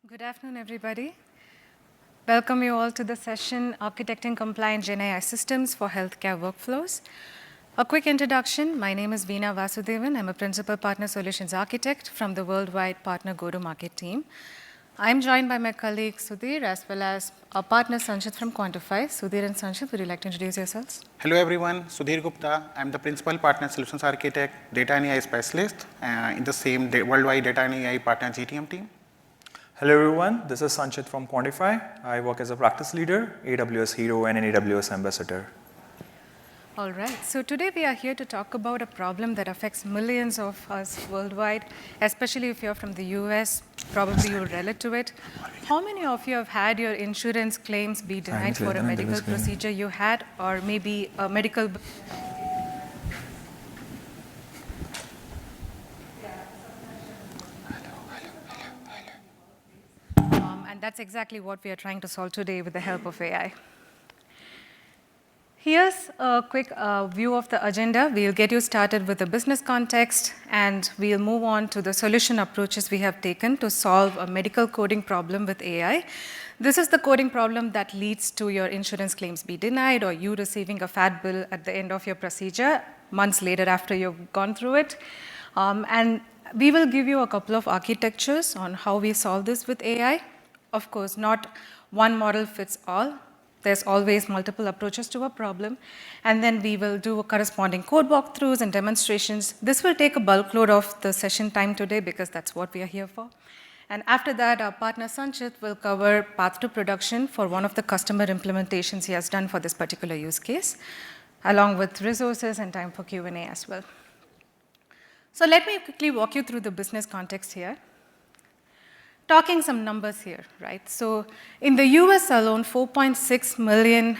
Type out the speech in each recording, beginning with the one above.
Good afternoon, everybody. Welcome you all to the session, Architecting Compliant GenAI Systems for Healthcare Workflows. A quick introduction, my name is Veena Vasudevan. I'm a Principal Partner Solutions Architect from the Worldwide Partner Go-to-Market team. I'm joined by my colleague Sudhir as well as our partner Sanchit from Quantify. Sudhir and Sanchit, would you like to introduce yourselves? Hello everyone, Sudhir Gupta. I'm the Principal Partner Solutions Architect, Data and AI Specialist in the same Worldwide Data and AI Partner GTM team. Hello everyone, this is Sanchit from Quantify. I work as a practice leader, AWS Hero and an AWS Ambassador. All right, so today we are here to talk about a problem that affects millions of us worldwide, especially if you're from the US, probably you'll relate to it. How many of you have had your insurance claims be denied for a medical procedure you had, or maybe a medical... And that's exactly what we are trying to solve today with the help of AI. Here's a quick view of the agenda. We'll get you started with the business context, and we'll move on to the solution approaches we have taken to solve a medical coding problem with AI. This is the coding problem that leads to your insurance claims be denied or you receiving a fat bill at the end of your procedure, months later after you've gone through it. And we will give you a couple of architectures on how we solve this with AI. Of course, not one model fits all. There's always multiple approaches to a problem. And then we will do corresponding code walkthroughs and demonstrations. This will take a bulk load of the session time today because that's what we are here for. And after that, our partner Sanchit will cover path to production for one of the customer implementations he has done for this particular use case, along with resources and time for Q&A as well. So let me quickly walk you through the business context here. Talking some numbers here, right? So in the US alone, 4.6 million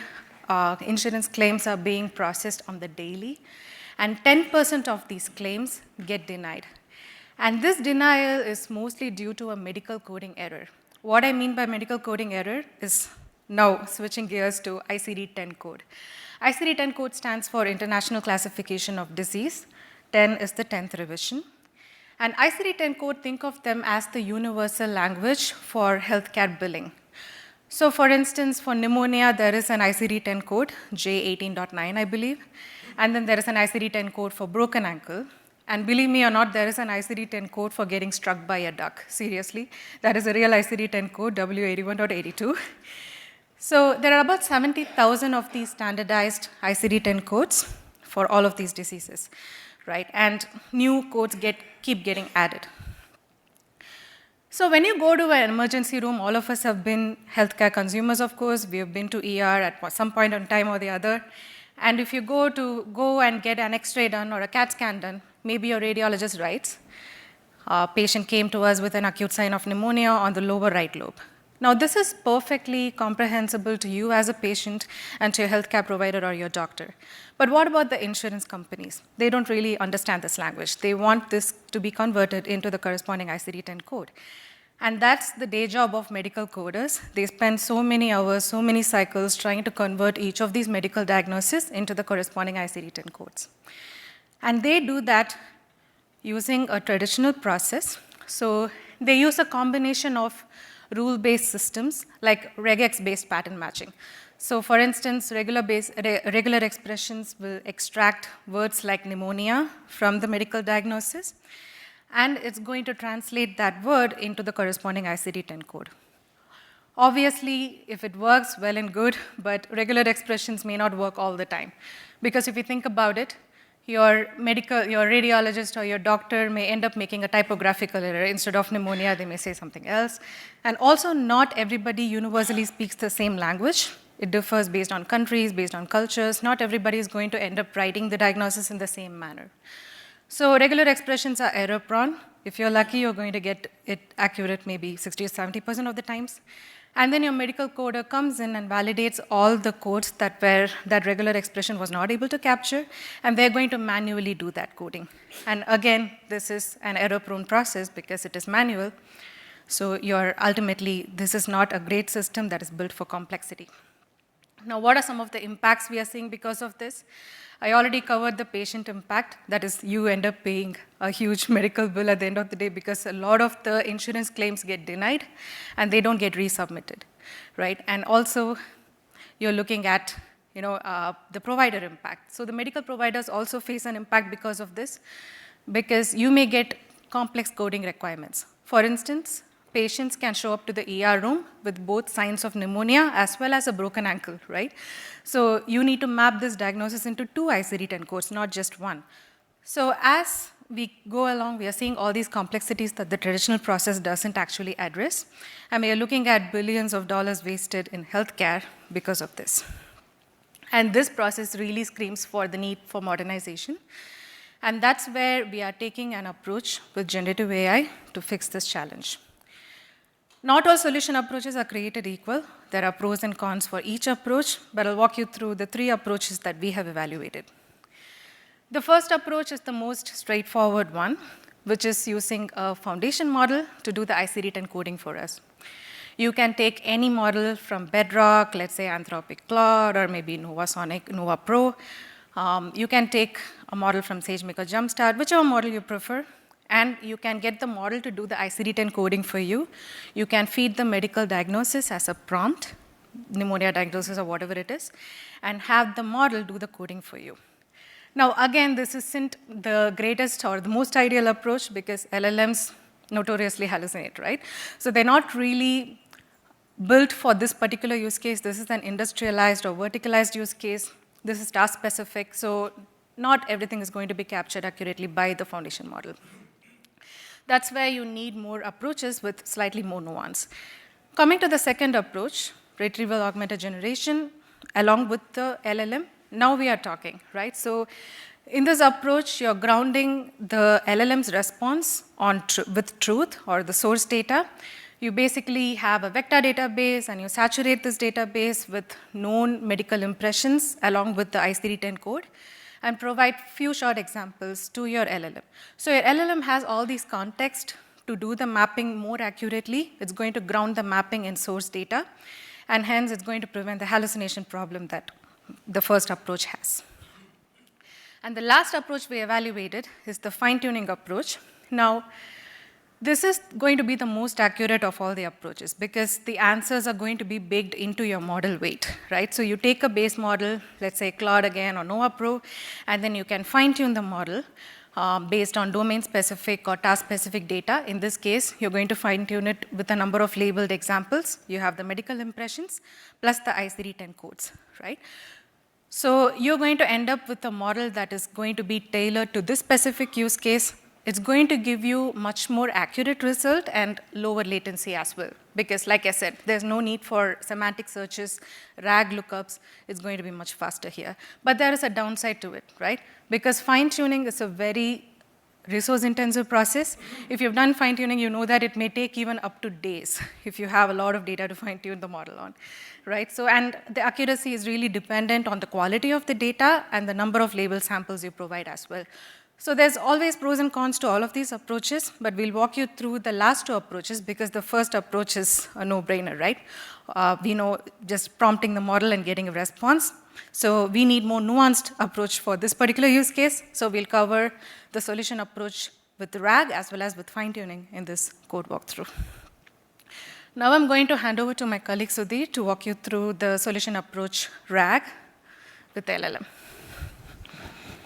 insurance claims are being processed on the daily, and 10% of these claims get denied. And this denial is mostly due to a medical coding error. What I mean by medical coding error is now switching gears to ICD-10 code. ICD-10 code stands for International Classification of Disease. 10 is the 10th revision. And ICD-10 code, think of them as the universal language for healthcare billing. So for instance, for pneumonia, there is an ICD-10 code, J18.9, I believe. And then there is an ICD-10 code for broken ankle. And believe me or not, there is an ICD-10 code for getting struck by a duck. Seriously, that is a real ICD-10 code, W81.82. So there are about 70,000 of these standardized ICD-10 codes for all of these diseases, right? And new codes keep getting added. So when you go to an emergency room, all of us have been healthcare consumers, of course. We have been to ER at some point in time or the other. And if you go and get an X-ray done or a CAT scan done, maybe your radiologist writes, a patient came to us with an acute sign of pneumonia on the lower right lobe. Now, this is perfectly comprehensible to you as a patient and to your healthcare provider or your doctor. But what about the insurance companies? They don't really understand this language. They want this to be converted into the corresponding ICD-10 code. And that's the day job of medical coders. They spend so many hours, so many cycles trying to convert each of these medical diagnoses into the corresponding ICD-10 codes. And they do that using a traditional process. So they use a combination of rule-based systems like regex-based pattern matching. So for instance, regular expressions will extract words like pneumonia from the medical diagnosis, and it's going to translate that word into the corresponding ICD-10 code. Obviously, if it works, well and good, but regular expressions may not work all the time. Because if you think about it, your radiologist or your doctor may end up making a typographical error. Instead of pneumonia, they may say something else. And also, not everybody universally speaks the same language. It differs based on countries, based on cultures. Not everybody is going to end up writing the diagnosis in the same manner. So regular expressions are error-prone. If you're lucky, you're going to get it accurate maybe 60 or 70% of the times. And then your medical coder comes in and validates all the codes that regular expression was not able to capture, and they're going to manually do that coding. And again, this is an error-prone process because it is manual. So ultimately, this is not a great system that is built for complexity. Now, what are some of the impacts we are seeing because of this? I already covered the patient impact. That is, you end up paying a huge medical bill at the end of the day because a lot of the insurance claims get denied and they don't get resubmitted, right? And also, you're looking at the provider impact. So the medical providers also face an impact because of this, because you may get complex coding requirements. For instance, patients can show up to the ER room with both signs of pneumonia as well as a broken ankle, right? So you need to map this diagnosis into 2 ICD-10 codes, not just one. So as we go along, we are seeing all these complexities that the traditional process doesn't actually address, and we are looking at billions of dollars wasted in healthcare because of this. And this process really screams for the need for modernization. And that's where we are taking an approach with generative AI to fix this challenge. Not all solution approaches are created equal. There are pros and cons for each approach, but I'll walk you through the 3 approaches that we have evaluated. The first approach is the most straightforward one, which is using a foundation model to do the ICD-10 coding for us. You can take any model from Bedrock, let's say Anthropic Claude, or maybe Nova Pro. You can take a model from SageMaker Jumpstart, whichever model you prefer, and you can get the model to do the ICD-10 coding for you. You can feed the medical diagnosis as a prompt, pneumonia diagnosis or whatever it is, and have the model do the coding for you. Now, again, this isn't the greatest or the most ideal approach because LLMs notoriously hallucinate, right? So they're not really built for this particular use case. This is an industrialized or verticalized use case. This is task specific, so not everything is going to be captured accurately by the foundation model. That's where you need more approaches with slightly more nuance. Coming to the second approach, retrieval augmented generation, along with the LLM, now we are talking, right? So in this approach, you're grounding the LLM's response with truth or the source data. You basically have a vector database, and you saturate this database with known medical impressions along with the ICD-10 code, and provide few short examples to your LLM. So your LLM has all these context to do the mapping more accurately. It's going to ground the mapping in source data, and hence it's going to prevent the hallucination problem that the first approach has. And the last approach we evaluated is the fine-tuning approach. Now, this is going to be the most accurate of all the approaches because the answers are going to be baked into your model weight, right? So you take a base model, let's say Claude again or Nova Pro, and then you can fine-tune the model based on domain-specific or task-specific data. In this case, you're going to fine-tune it with a number of labeled examples. You have the medical impressions plus the ICD-10 codes, right? So you're going to end up with a model that is going to be tailored to this specific use case. It's going to give you much more accurate result and lower latency as well. Because like I said, there's no need for semantic searches, RAG lookups. It's going to be much faster here. But there is a downside to it, right? Because fine-tuning is a very resource-intensive process. If you've done fine-tuning, you know that it may take even up to days if you have a lot of data to fine-tune the model on, right? So, and the accuracy is really dependent on the quality of the data and the number of label samples you provide as well. So there's always pros and cons to all of these approaches, but we'll walk you through the last 2 approaches because the first approach is a no-brainer, right? We know just prompting the model and getting a response. So we need more nuanced approach for this particular use case. So we'll cover the solution approach with the RAG as well as with fine-tuning in this code walkthrough. Now I'm going to hand over to my colleague Sudhir to walk you through the solution approach RAG with the LLM.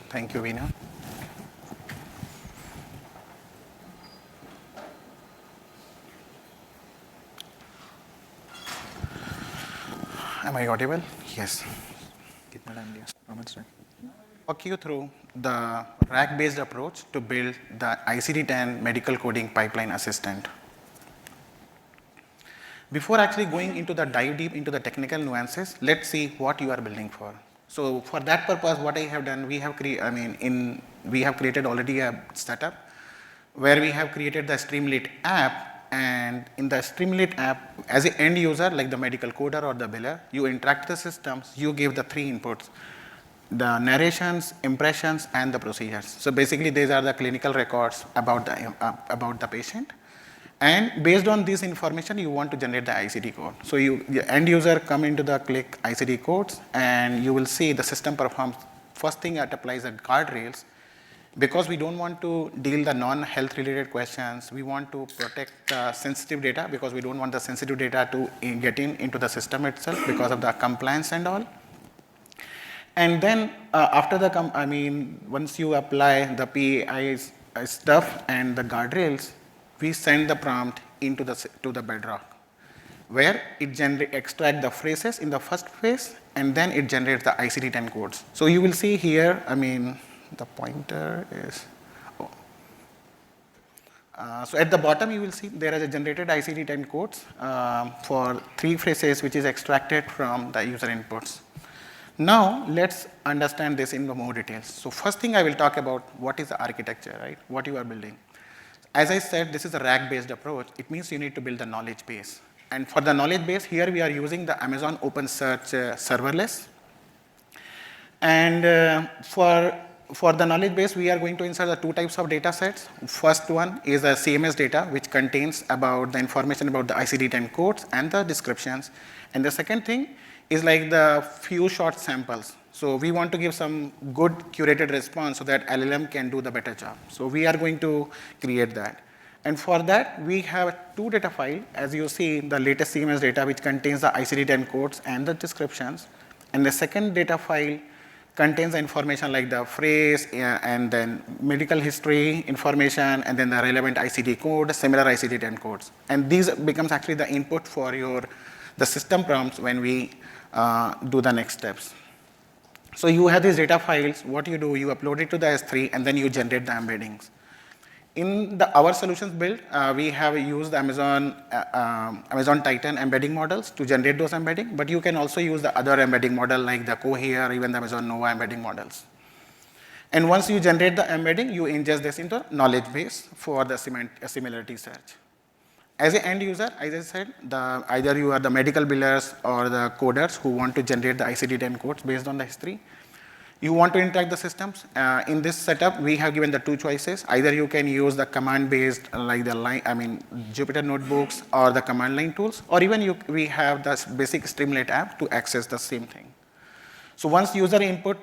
Thank you, Veena. Am I audible? Yes. How much time? Walk you through the RAG-based approach to build the ICD-10 medical coding pipeline assistant. Before actually going into the dive deep into the technical nuances, let's see what you are building for. So for that purpose, what I have done, we have created already a setup where we have created the Streamlit app. And in the Streamlit app, as an end user, like the medical coder or the biller, you interact with the systems, you give the 3 inputs, the narrations, impressions, and the procedures. So basically, these are the clinical records about the patient. And based on this information, you want to generate the ICD code. So the end user come into the click ICD codes, and you will see the system performs. First thing, it applies the guardrails. Because we don't want to deal the non-health related questions, we want to protect the sensitive data because we don't want the sensitive data to get into the system itself because of the compliance and all. And then after once you apply the PAI stuff and the guardrails, we send the prompt into to the Bedrock, where it extracts the phrases in the first phase, and then it generates the ICD-10 codes. So you will see here, the pointer is, so at the bottom you will see there is a generated ICD-10 codes for 3 phrases which is extracted from the user inputs. Now let's understand this in more details. So first thing I will talk about what is the architecture, right? What you are building. As I said, this is a RAG-based approach. It means you need to build the knowledge base. And for the knowledge base, here we are using the Amazon OpenSearch serverless. And for the knowledge base, we are going to insert the 2 types of data sets. First one is a CMS data, which contains about the information about the ICD-10 codes and the descriptions. And the second thing is like the few short samples. So we want to give some good curated response so that LLM can do the better job. So we are going to create that. And for that, we have 2 data files. As you see, the latest CMS data, which contains the ICD-10 codes and the descriptions. And the second data file contains the information like the phrase and then medical history information and then the relevant ICD code, similar ICD-10 codes. And these becomes actually the input for the system prompts when we do the next steps. So you have these data files. What you do, you upload it to the S3 and then you generate the embeddings. In our solutions build, we have used Amazon Titan embedding models to generate those embedding, but you can also use the other embedding model like the Cohere or even the Amazon Nova embedding models. And once you generate the embedding, you ingest this into knowledge base for the similarity search. As an end user, as I said, either you are the medical billers or the coders who want to generate the ICD-10 codes based on the history. You want to interact the systems. In this setup, we have given the 2 choices. Either you can use the command-based, like Jupyter notebooks or the command line tools, or even we have the basic Streamlit app to access the same thing. So once user input,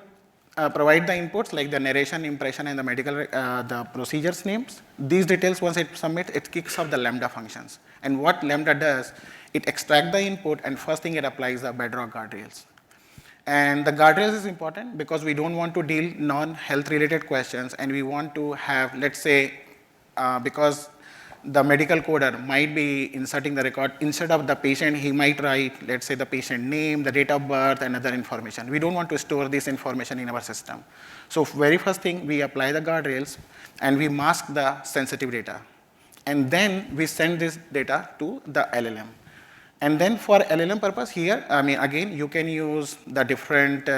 provide the inputs like the narration, impression, and the medical, the procedures names. These details, once it submits, it kicks off the Lambda functions. And what Lambda does, it extracts the input, and first thing it applies the Bedrock guardrails. And the guardrails is important because we don't want to deal non-health related questions, and we want to have, let's say, because the medical coder might be inserting the record, instead of the patient, he might write, let's say, the patient name, the date of birth, and other information. We don't want to store this information in our system. So very first thing, we apply the guardrails, and we mask the sensitive data. And then we send this data to the LLM. And then for LLM purpose here, again, you can use the different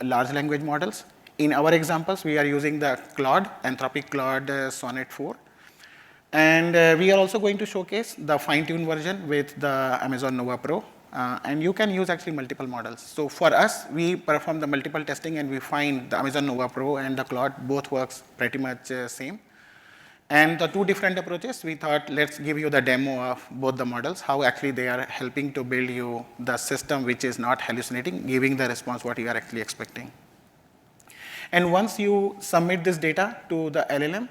large language models. In our examples, we are using the Claude, Anthropic Claude Sonnet 4. And we are also going to showcase the fine-tuned version with the Amazon Nova Pro. And you can use actually multiple models. So for us, we perform the multiple testing and we find the Amazon Nova Pro and the Claude both works pretty much same. And the 2 different approaches, we thought, let's give you the demo of both the models, how actually they are helping to build you the system which is not hallucinating, giving the response what you are actually expecting. And once you submit this data to the LLM,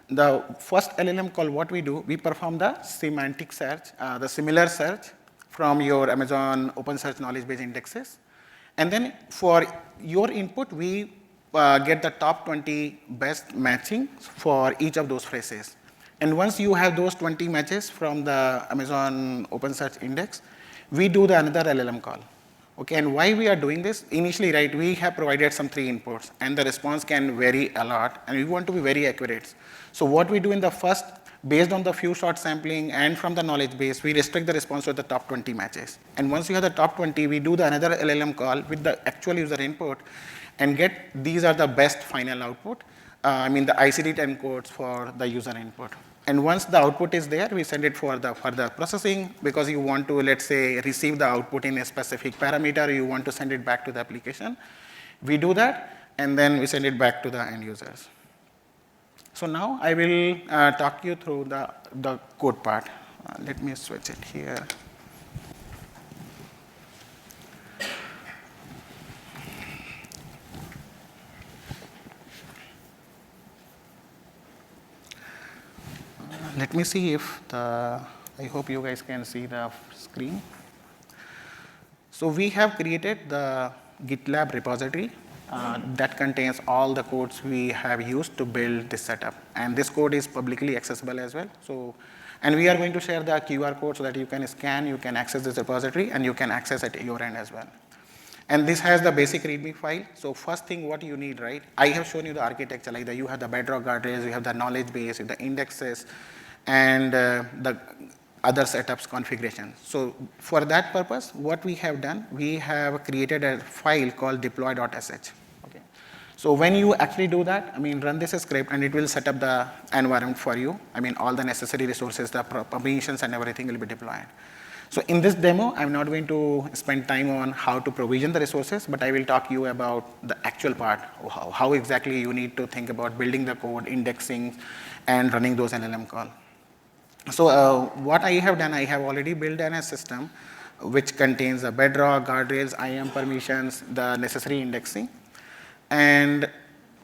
the first LLM call, what we do, we perform the semantic search, the similar search from your Amazon OpenSearch knowledge base indexes. And then for your input, we get the top 20 best matching for each of those phrases. And once you have those 20 matches from the Amazon OpenSearch index, we do the another LLM call. Okay, and why we are doing this? Initially, right, we have provided some 3 inputs, and the response can vary a lot, and we want to be very accurate. So what we do in the first, based on the few short sampling and from the knowledge base, we restrict the response to the top 20 matches. And once you have the top 20, we do the another LLM call with the actual user input, and get these are the best final output, the ICD-10 codes for the user input. And once the output is there, we send it for the further processing because you want to, let's say, receive the output in a specific parameter, you want to send it back to the application. We do that, and then we send it back to the end users. So now I will talk you through the code part. Let me switch it here. Let me see if I hope you guys can see the screen. So we have created the GitLab repository that contains all the codes we have used to build this setup. And this code is publicly accessible as well. So, and we are going to share the QR code so that you can scan, you can access this repository, and you can access it at your end as well. And this has the basic README file. So first thing what you need, right? I have shown you the architecture, like you have the bedrock guardrails, you have the knowledge base, you have the indexes, and the other setups configuration. So for that purpose, what we have done, we have created a file called deploy.sh. Okay. So when you actually do that, run this script and it will set up the environment for you. All the necessary resources, the permissions and everything will be deployed. So in this demo, I'm not going to spend time on how to provision the resources, but I will talk you about the actual part, how exactly you need to think about building the code, indexing, and running those LLM calls. So what I have done, I have already built a system which contains the bedrock, guardrails, IAM permissions, the necessary indexing. And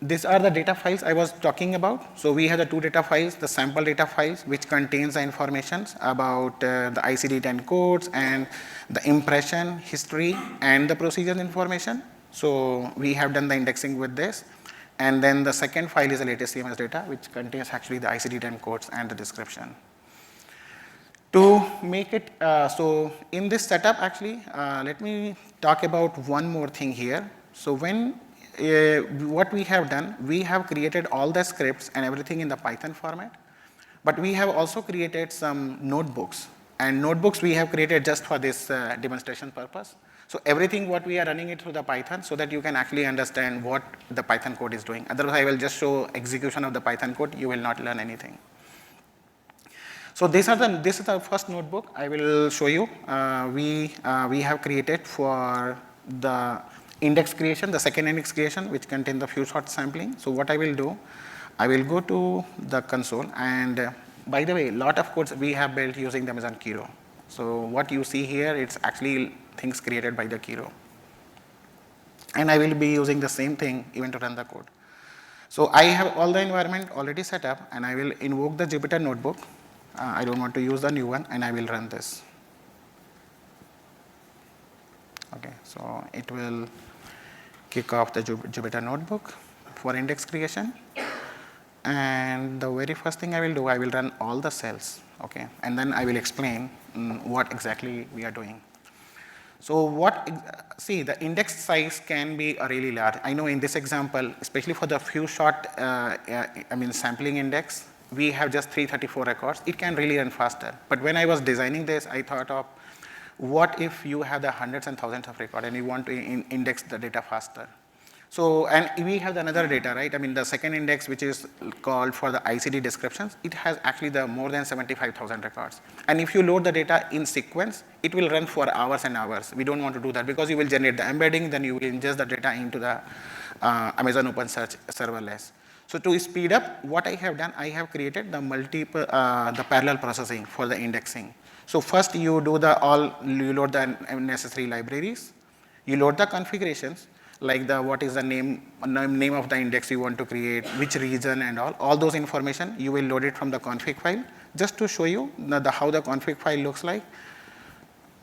these are the data files I was talking about. So we have the two data files, the sample data files, which contains the information about the ICD-10 codes and the impression history and the procedure information. So we have done the indexing with this. And then the second file is the latest CMS data, which contains actually the ICD-10 codes and the description. To make it, so in this setup actually, let me talk about one more thing here. So when what we have done, we have created all the scripts and everything in the Python format, but we have also created some notebooks, and notebooks we have created just for this demonstration purpose. So everything what we are running it through the Python so that you can actually understand what the Python code is doing. Otherwise, I will just show execution of the Python code, you will not learn anything. So this is the first notebook I will show you. We have created for the index creation, the second index creation, which contains the few short sampling. So what I will do, I will go to the console, and by the way, a lot of codes we have built using the Amazon Kiro. So what you see here, it's actually things created by the Kiro. And I will be using the same thing even to run the code. So I have all the environment already set up, and I will invoke the Jupyter notebook. I don't want to use the new one, and I will run this. Okay, so it will kick off the Jupyter notebook for index creation. And the very first thing I will do, I will run all the cells, okay, and then I will explain what exactly we are doing. So see, the index size can be really large. I know in this example, especially for the few short, sampling index, we have just 334 records. It can really run faster. But when I was designing this, I thought of what if you have the hundreds and thousands of records and you want to index the data faster. So, and we have another data, right? The second index, which is called for the ICD descriptions, it has actually the more than 75,000 records. And if you load the data in sequence, it will run for hours and hours. We don't want to do that because you will generate the embedding, then you will ingest the data into the Amazon OpenSearch serverless. So to speed up, what I have done, I have created the the parallel processing for the indexing. So first you do you load the necessary libraries, you load the configurations, like what is the name of the index you want to create, which region and all those information, you will load it from the config file. Just to show you how the config file looks like,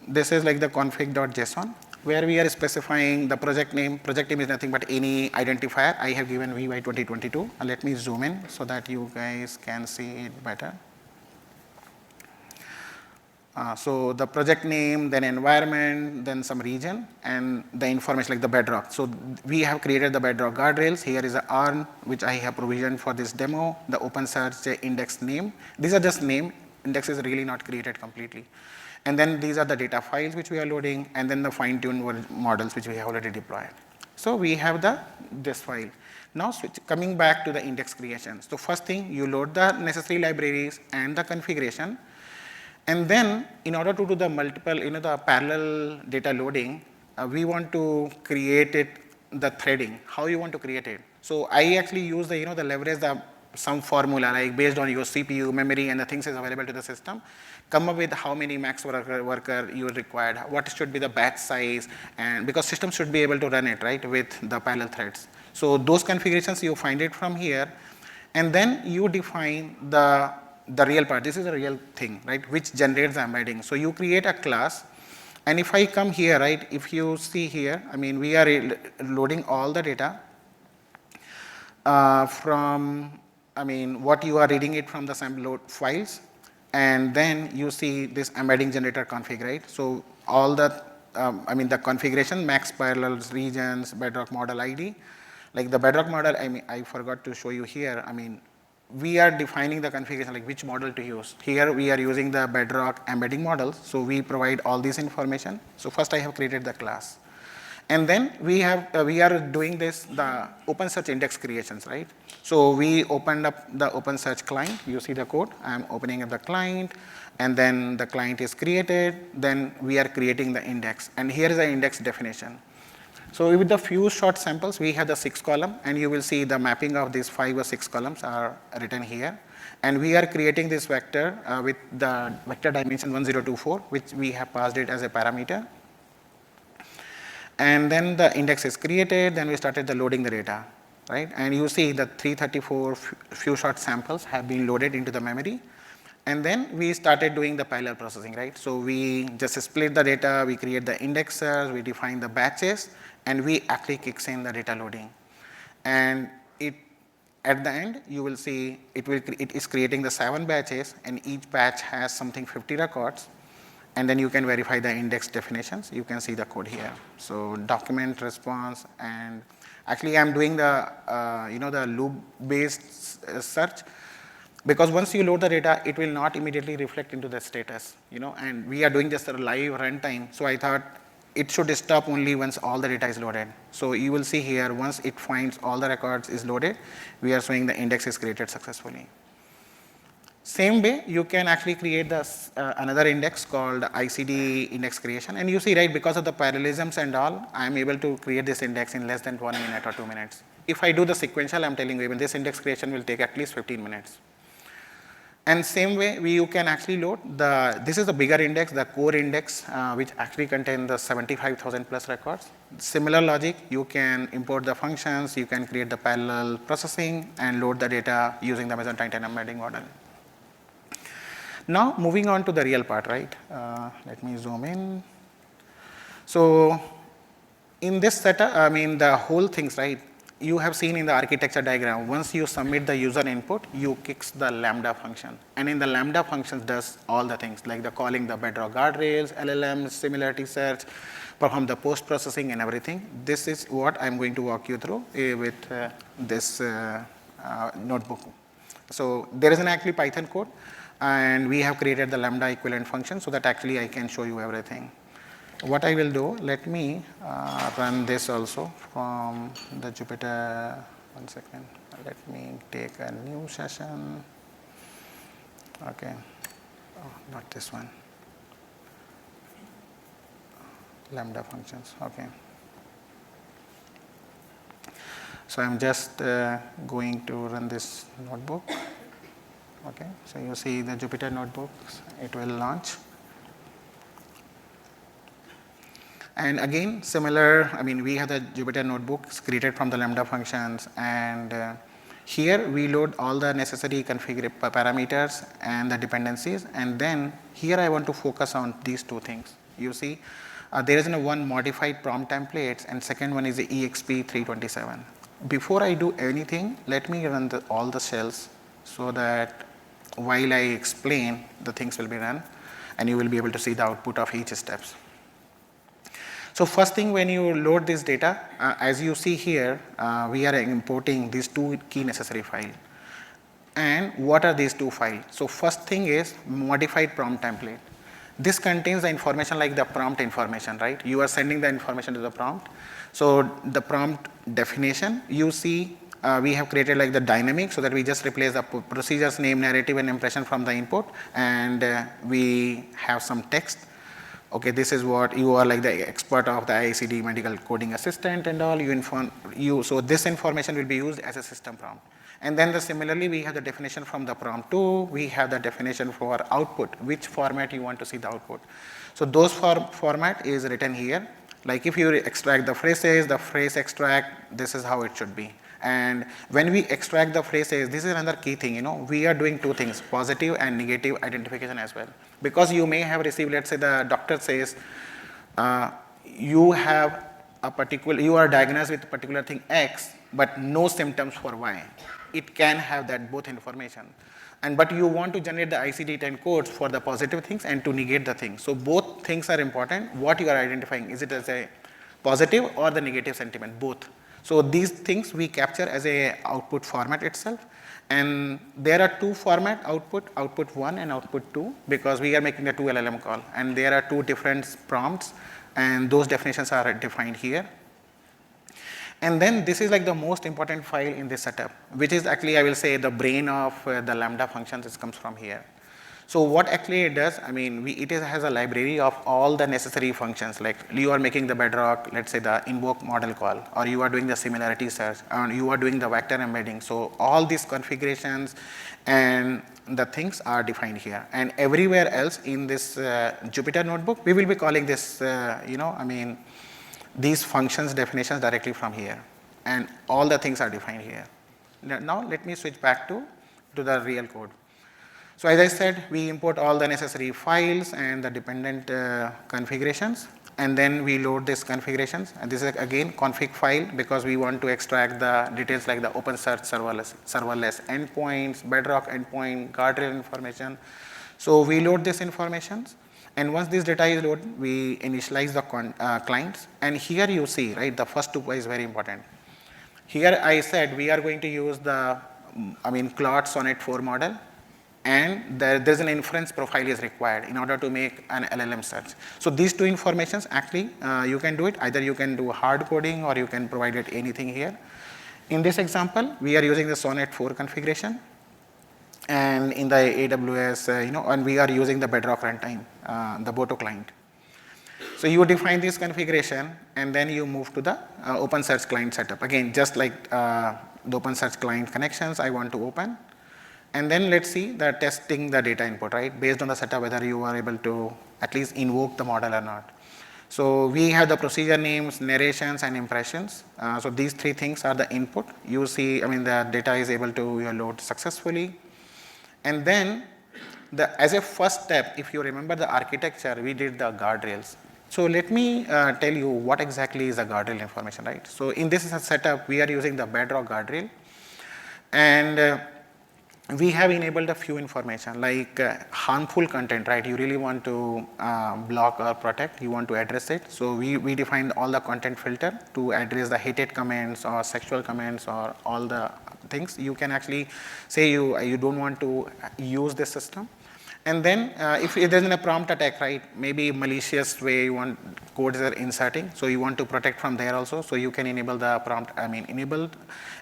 this is like the config.json, where we are specifying the project name. Project name is nothing but any identifier. I have given VY 2022. And let me zoom in so that you guys can see it better. So the project name, then environment, then some region, and the information like the bedrock. So we have created the bedrock guardrails. Here is the ARN, which I have provisioned for this demo, the OpenSearch index name. These are just name. Index is really not created completely. And then these are the data files which we are loading, and then the fine-tuned models which we have already deployed. So we have this file. Now coming back to the index creation. So first thing, you load the necessary libraries and the configuration. And then in order to do the multiple, the parallel data loading, we want to create the threading. How you want to create it? So I actually use the leverage the some formula, like based on your CPU, memory, and the things is available to the system, come up with how many max worker you required, what should be the batch size, and because system should be able to run it, right, with the parallel threads. So those configurations, you find it from here, and then you define the real part. This is a real thing, right, which generates the embedding. So you create a class, and if I come here, right, if you see here, I mean, we are loading all the data from, I mean, what you are reading it from the sample load files, and then you see this embedding generator config, right? So all the, I mean, the configuration, max parallels, regions, bedrock model ID. Like the bedrock model, I mean, I forgot to show you here. I mean, we are defining the configuration, like which model to use. Here we are using the bedrock embedding models, so we provide all this information. So first I have created the class. And then we are doing this, the OpenSearch index creations, right? So we opened up the OpenSearch client. You see the code. I'm opening up the client, and then the client is created. Then we are creating the index, and here is the index definition. So with the few short samples, we have the 6 column, and you will see the mapping of these 5 or 6 columns are written here. And we are creating this vector with the vector dimension 1024, which we have passed it as a parameter. And then the index is created, then we started the loading the data, right? And you see the 334 few short samples have been loaded into the memory. And then we started doing the parallel processing, right? So we just split the data, we create the indexers, we define the batches, and we actually kicks in the data loading. And at the end, you will see it is creating the 7 batches, and each batch has something 50 records. And then you can verify the index definitions. You can see the code here. So document response, and actually I'm doing the the loop-based search, because once you load the data, it will not immediately reflect into the status, and we are doing just a live runtime. So I thought it should stop only once all the data is loaded. So you will see here, once it finds all the records is loaded, we are showing the index is created successfully. Same way, you can actually create another index called ICD index creation. And you see, right, because of the parallelisms and all, I'm able to create this index in less than 1 minute or 2 minutes. If I do the sequential, I'm telling you, even this index creation will take at least 15 minutes. And same way, you can actually load this is the bigger index, the core index, which actually contains the 75,000 plus records. Similar logic, you can import the functions, you can create the parallel processing, and load the data using the Amazon Titan embedding model. Now, moving on to the real part, right? Let me zoom in. So, in this setup, I mean, the whole things, right? You have seen in the architecture diagram, once you submit the user input, you kicks the Lambda function. And in the Lambda function does all the things, like the calling the bedrock guardrails, LLMs, similarity search, perform the post-processing and everything. This is what I'm going to walk you through with this notebook. So, there is an actually Python code, and we have created the Lambda equivalent function so that actually I can show you everything. What I will do, let me run this also from the Jupyter. 1 second. Let me take a new session. Okay. Oh, not this one. Lambda functions. Okay. So I'm just going to run this notebook. Okay. So you see the Jupyter notebooks. It will launch. And again, similar, I mean, we have the Jupyter notebooks created from the Lambda functions, and here we load all the necessary configure parameters and the dependencies, and then here I want to focus on these two things. You see, there is one modified prompt templates, and second one is the EXP327. Before I do anything, let me run all the shells so that while I explain, the things will be run, and you will be able to see the output of each steps. So first thing, when you load this data, as you see here, we are importing these two key necessary files. And what are these two files? So first thing is modified prompt template. This contains the information like the prompt information, right? You are sending the information to the prompt. So the prompt definition, you see, we have created like the dynamic so that we just replace the procedures, name, narrative, and impression from the input, and we have some text. Okay, this is what you are like the expert of the ICD medical coding assistant and all. So this information will be used as a system prompt. And then similarly, we have the definition from the prompt 2, we have the definition for output, which format you want to see the output. So those format is written here. Like if you extract the phrases, the phrase extract, this is how it should be. And when we extract the phrases, this is another key thing, we are doing two things, positive and negative identification as well. Because you may have received, let's say the doctor says, you have you are diagnosed with a particular thing X, but no symptoms for Y. It can have that both information. But you want to generate the ICD-10 codes for the positive things and to negate the things. So both things are important. What you are identifying, is it as a positive or the negative sentiment, both. So these things we capture as a output format itself. And there are two format output 1 and output 2, because we are making a 2 LLM call. And there are two different prompts, and those definitions are defined here. And then this is like the most important file in this setup, which is actually, I will say, the brain of the Lambda functions. This comes from here. So what actually it does, it has a library of all the necessary functions, like you are making the bedrock, let's say the invoke model call, or you are doing the similarity search, or you are doing the vector embedding. So all these configurations and the things are defined here. And everywhere else in this Jupyter notebook, we will be calling this, these functions definitions directly from here. And all the things are defined here. Now let me switch back to the real code. So as I said, we import all the necessary files and the dependent configurations, and then we load these configurations. And this is again config file, because we want to extract the details like the OpenSearch serverless endpoints, bedrock endpoint, guardrail information. So we load this information, and once this data is loaded, we initialize the clients. And here you see, right, the first two is very important. Here I said we are going to use the Claude Sonnet 4 model, and there's an inference profile is required in order to make an LLM search. So these two informations actually you can do it. Either you can do hard coding or you can provide it anything here. In this example, we are using the Sonnet 4 configuration, and in the AWS, and we are using the Bedrock runtime, the Boto client. So you define this configuration, and then you move to the OpenSearch client setup. Again, just like the OpenSearch client connections, I want to open. And then let's see the testing the data input, right? Based on the setup, whether you are able to at least invoke the model or not. So we have the procedure names, narrations, and impressions. So these three things are the input. You see, the data is able to load successfully. And then as a first step, if you remember the architecture, we did the guardrails. So let me tell you what exactly is the guardrail information, right? So in this setup, we are using the Bedrock guardrail. And we have enabled a few information like harmful content, right? You really want to block or protect, you want to address it. So we defined all the content filter to address the hated comments or sexual comments or all the things. You can actually say you don't want to use this system. And then if it isn't a prompt attack, right, maybe malicious way you want codes are inserting, so you want to protect from there also. So you can enable the prompt, enabled.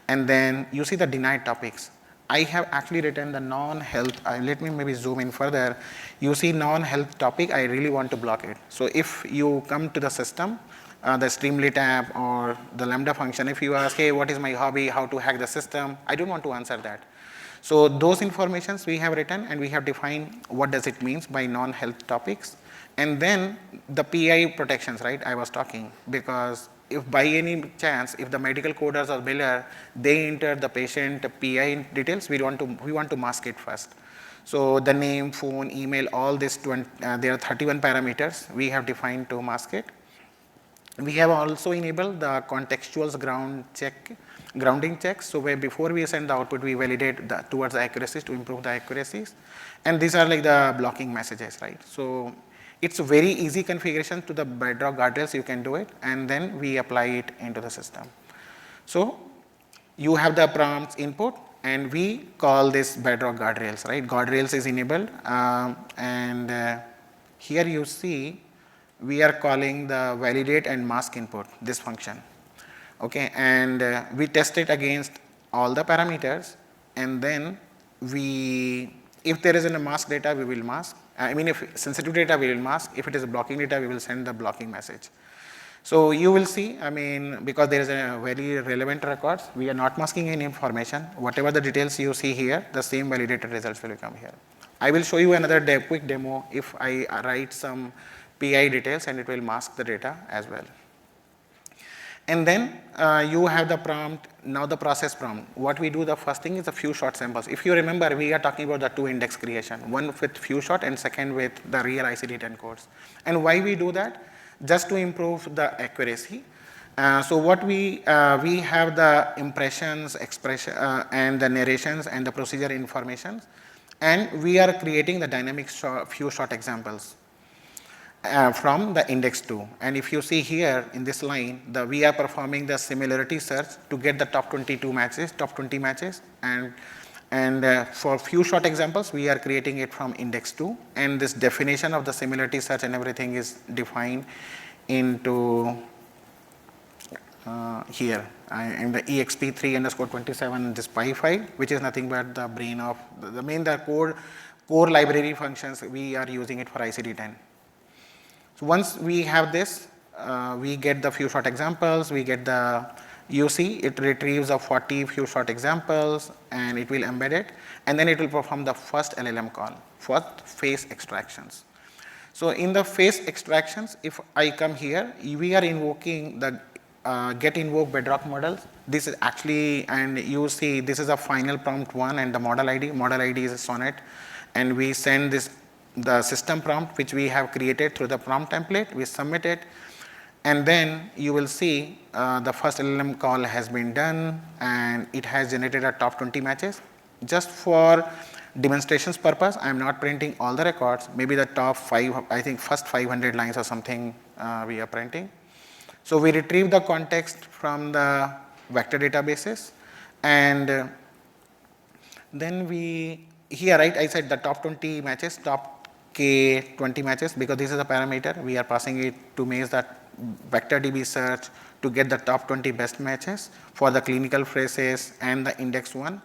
And then you see the denied topics. I have actually written the non-health. Let me maybe zoom in further. You see non-health topic, I really want to block it. So if you come to the system, the Streamlit app or the Lambda function, if you ask, hey, what is my hobby, how to hack the system, I don't want to answer that. So those informations we have written, and we have defined what does it means by non-health topics. And then the PI protections, right, I was talking, because if by any chance, if the medical coders or biller, they enter the patient PI details, we want to mask it first. So the name, phone, email, all this, there are 31 parameters we have defined to mask it. We have also enabled the contextual grounding checks. So where before we send the output, we validate towards the accuracies to improve the accuracies. And these are like the blocking messages, right? So it's a very easy configuration to the Bedrock guardrails, you can do it, and then we apply it into the system. So you have the prompts input, and we call this Bedrock guardrails, right? Guardrails is enabled, and here you see we are calling the validate and mask input, this function. Okay, and we test it against all the parameters, and then if there is a mask data, we will mask. If sensitive data, we will mask. If it is blocking data, we will send the blocking message. So you will see, I mean, because there is a very relevant records, we are not masking any information. Whatever the details you see here, the same validated results will come here. I will show you another quick demo if I write some PI details and it will mask the data as well. And then you have the prompt, now the process prompt. What we do, the first thing is a few short samples. If you remember, we are talking about the two index creation, one with few shot and second with the real ICD-10 codes. And why we do that? Just to improve the accuracy. So what we have the impressions, expression, and the narrations and the procedure information, and we are creating the dynamic few short examples. From the index 2. And if you see here in this line, we are performing the similarity search to get the top 22 matches, top 20 matches. And for few short examples, we are creating it from index 2. And this definition of the similarity search and everything is defined into here in the exp3_27 this py file, which is nothing but the brain of the core library functions. We are using it for ICD-10. So once we have this, we get the few short examples, we get the UC, it retrieves a 40 few short examples and it will embed it, and then it will perform the first LLM call for face extractions. So in the face extractions, if I come here, we are invoking the get invoke bedrock models. This is actually, and you see this is a final prompt 1 and the model ID is a sonnet, and we send this the system prompt which we have created through the prompt template, we submit it, and then you will see the first LLM call has been done and it has generated a top 20 matches. Just for demonstrations purpose, I am not printing all the records, maybe the top 5, I think first 500 lines or something we are printing. So we retrieve the context from the vector databases, and then here, right, I said the top 20 matches, top K 20 matches, because this is a parameter. We are passing it to make that vector DB search to get the top 20 best matches for the clinical phrases and the index 1.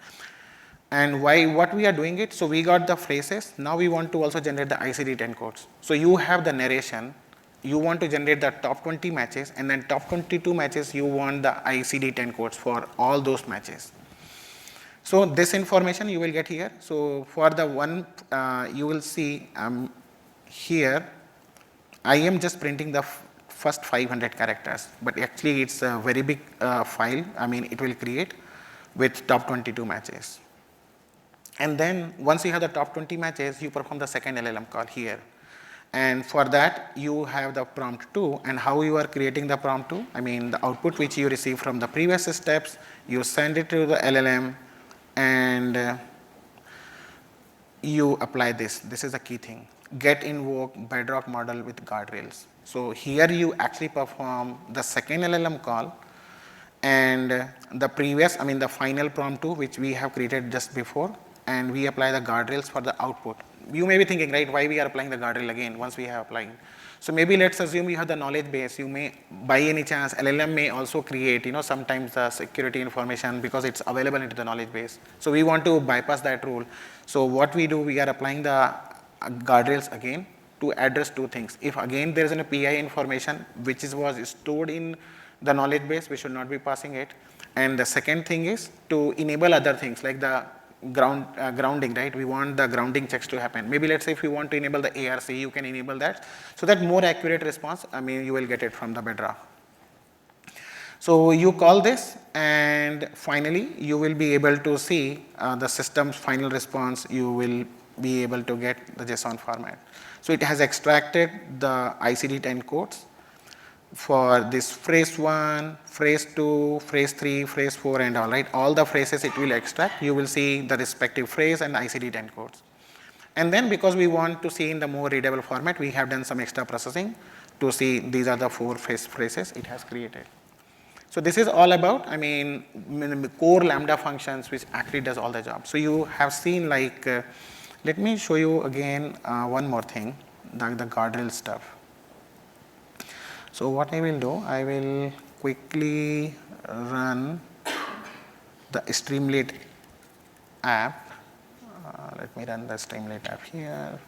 And what we are doing it, so we got the phrases. Now we want to also generate the ICD-10 codes. So you have the narration. You want to generate the top 20 matches, and then top 22 matches, you want the ICD-10 codes for all those matches. So this information you will get here. So for the one, you will see here, I am just printing the first 500 characters, but actually it's a very big file. I mean, it will create with top 22 matches. And then once you have the top 20 matches, you perform the second LLM call here. And for that, you have the prompt 2, and how you are creating the prompt 2, I mean, the output which you receive from the previous steps, you send it to the LLM, and you apply this. This is a key thing. Get invoke bedrock model with guardrails. So here you actually perform the second LLM call, and the previous, I mean, the final prompt 2, which we have created just before, and we apply the guardrails for the output. You may be thinking, right, why we are applying the guardrail again once we have applied. So maybe let's assume you have the knowledge base. You may, by any chance, LLM may also create, sometimes the security information because it's available into the knowledge base. So we want to bypass that rule. So what we do, we are applying the guardrails again to address two things. If again there is a PI information which was stored in the knowledge base, we should not be passing it. And the second thing is to enable other things like the grounding, right? We want the grounding checks to happen. Maybe let's say if you want to enable the ARC, you can enable that. So that more accurate response, I mean, you will get it from the bedrock. So you call this, and finally you will be able to see the system's final response. You will be able to get the JSON format. So it has extracted the ICD-10 codes for this phrase 1, phrase 2, phrase 3, phrase 4, and all, right? All the phrases it will extract. You will see the respective phrase and ICD-10 codes. And then because we want to see in the more readable format, we have done some extra processing to see these are the 4 phrases it has created. So this is all about, I mean, core Lambda functions which actually does all the job. So you have seen like, let me show you again one more thing, the guardrail stuff. So what I will do, I will quickly run the Streamlit app. Let me run the Streamlit app here.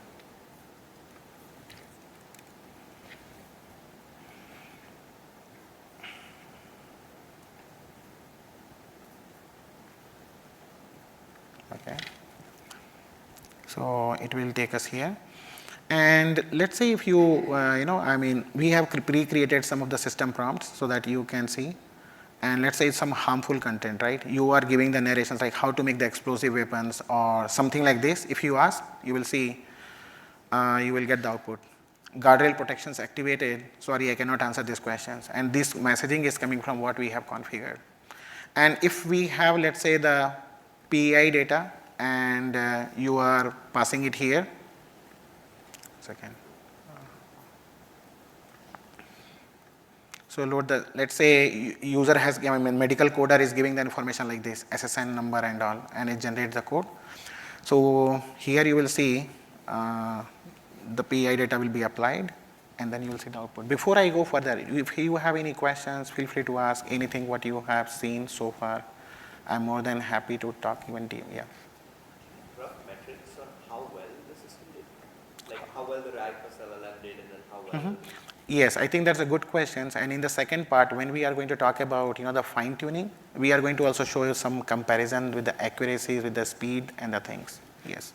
So it will take us here. And let's say if you, we have pre-created some of the system prompts so that you can see. And let's say it's some harmful content, right? You are giving the narrations like how to make the explosive weapons or something like this. If you ask, you will see, you will get the output. Guardrail protections activated. Sorry, I cannot answer these questions. And this messaging is coming from what we have configured. And if we have, let's say, the PEI data and you are passing it here. Second. So load the, let's say user has, medical coder is giving the information like this, SSN number and all, and it generates the code. So here you will see the PEI data will be applied, and then you will see the output. Before I go further, if you have any questions, feel free to ask anything what you have seen so far. I'm more than happy to talk even to you. Yeah. Rough metrics on how well the system did? Like how well the RAG plus LLM did and then how well Yes, I think that's a good question. And in the second part, when we are going to talk about the fine tuning, we are going to also show you some comparison with the accuracy, with the speed and the things. Yes.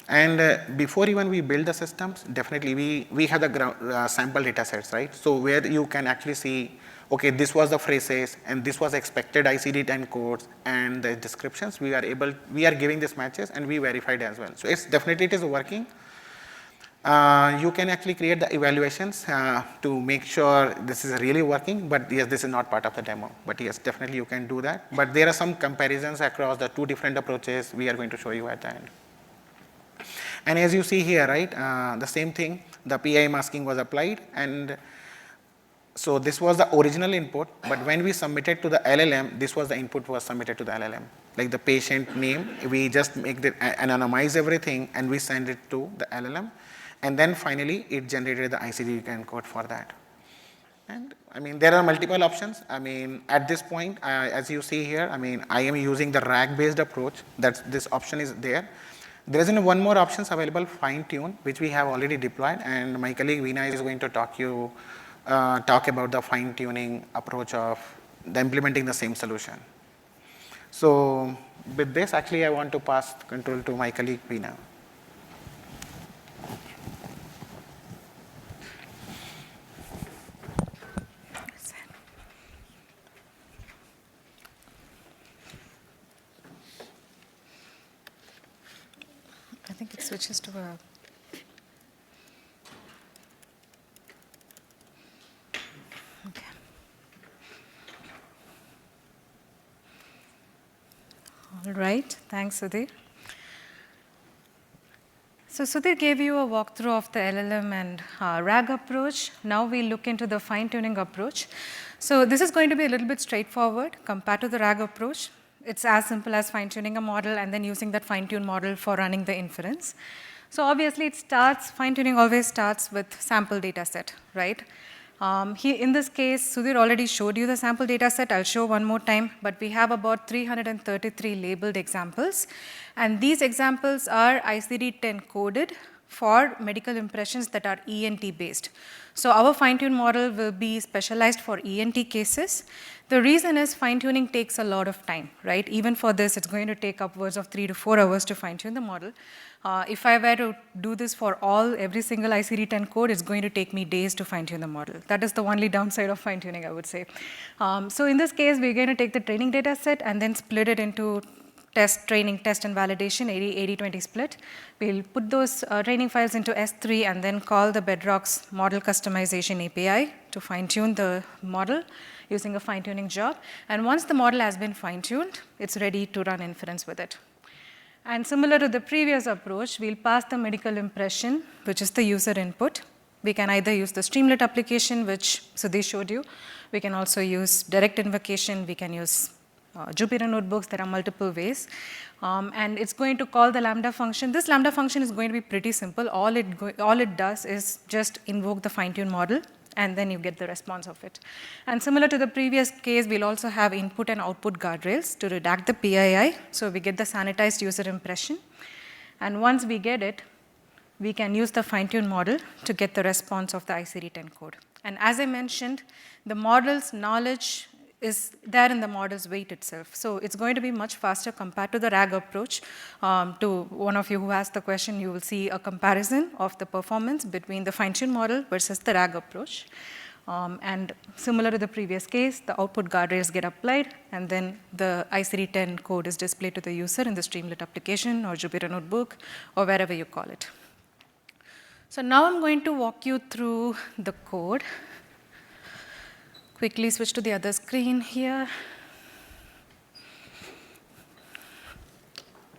And before even we build the systems, definitely we have the sample data sets, right? So where you can actually see, okay, this was the phrases and this was expected ICD-10 codes and the descriptions. We are giving these matches and we verified as well. So it's definitely it is working. You can actually create the evaluations to make sure this is really working, but yes, this is not part of the demo. But yes, definitely you can do that. But there are some comparisons across the two different approaches we are going to show you at the end. And as you see here, right, the same thing, the PI masking was applied, and so this was the original input, but when we submitted to the LLM, this was the input was submitted to the LLM. Like the patient name, we just make the anonymize everything and we send it to the LLM, and then finally it generated the ICD-10 code for that. And there are multiple options. At this point, as you see here, I am using the RAG-based approach. This option is there. There is one more options available, fine tune, which we have already deployed, and my colleague Veena is going to talk about the fine tuning approach of implementing the same solution. So with this, actually, I want to pass control to my colleague Veena. I think it switches to a... Okay. All right, thanks, Sudhir. So Sudhir gave you a walkthrough of the LLM and RAG approach. Now we look into the fine-tuning approach. So this is going to be a little bit straightforward compared to the RAG approach. It's as simple as fine-tuning a model and then using that fine-tuned model for running the inference. So obviously fine-tuning always starts with sample data set, right? Here in this case, Sudhir already showed you the sample data set. I'll show one more time, but we have about 333 labeled examples. And these examples are ICD-10 coded for medical impressions that are ENT based. So our fine-tune model will be specialized for ENT cases. The reason is fine-tuning takes a lot of time, right? Even for this, it's going to take upwards of 3 to 4 hours to fine-tune the model. If I were to do this for every single ICD-10 code, it's going to take me days to fine-tune the model. That is the only downside of fine-tuning, I would say. So in this case, we're going to take the training data set and then split it into training, test, and validation, 80-20 split. We'll put those training files into S3 and then call the Bedrock's model customization API to fine-tune the model using a fine-tuning job. And once the model has been fine-tuned, it's ready to run inference with it. And similar to the previous approach, we'll pass the medical impression, which is the user input. We can either use the Streamlit application, which Sudhir showed you. We can also use direct invocation. We can use Jupyter notebooks. There are multiple ways. And it's going to call the Lambda function. This Lambda function is going to be pretty simple. All it does is just invoke the fine-tune model, and then you get the response of it. And similar to the previous case, we'll also have input and output guardrails to redact the PII. So we get the sanitized user impression. And once we get it, we can use the fine-tune model to get the response of the ICD-10 code. And as I mentioned, the model's knowledge is there in the model's weight itself. So it's going to be much faster compared to the RAG approach. To one of you who asked the question, you will see a comparison of the performance between the fine-tuned model versus the RAG approach. And similar to the previous case, the output guardrails get applied, and then the ICD-10 code is displayed to the user in the Streamlit application or Jupyter Notebook or wherever you call it. So now I'm going to walk you through the code. Quickly switch to the other screen here.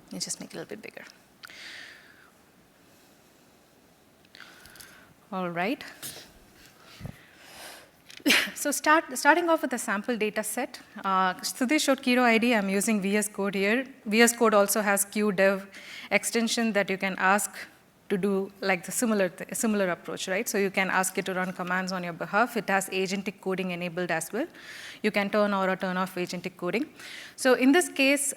Let me just make it a little bit bigger. All right. So starting off with the sample data set. Sudhir showed Kiro ID. I'm using VS Code here. VS Code also has QDev extension that you can ask to do like the similar approach, right? So you can ask it to run commands on your behalf. It has agentic coding enabled as well. You can turn on or turn off agentic coding. So in this case,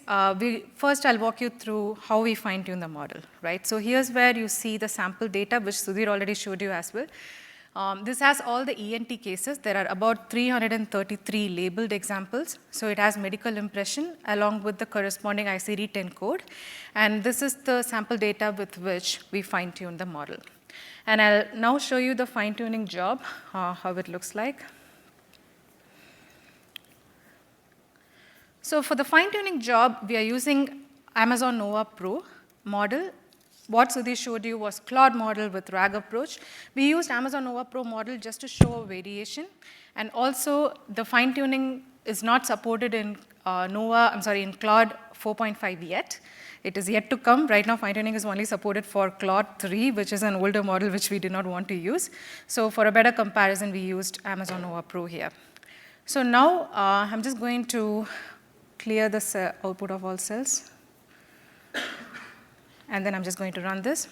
first I'll walk you through how we fine-tune the model, right? So here's where you see the sample data, which Sudhir already showed you as well. This has all the ENT cases. There are about 333 labeled examples. So it has medical impression along with the corresponding ICD-10 code. And this is the sample data with which we fine-tune the model. And I'll now show you the fine-tuning job, how it looks like. So for the fine-tuning job, we are using Amazon Nova Pro model. What Sudhir showed you was Claude model with RAG approach. We used Amazon Nova Pro model just to show a variation. And also, the fine-tuning is not supported in Claude 4.5 yet. It is yet to come. Right now, fine-tuning is only supported for Claude 3, which is an older model which we did not want to use. So for a better comparison, we used Amazon Nova Pro here. So now, I'm just going to clear this output of all cells. And then I'm just going to run this.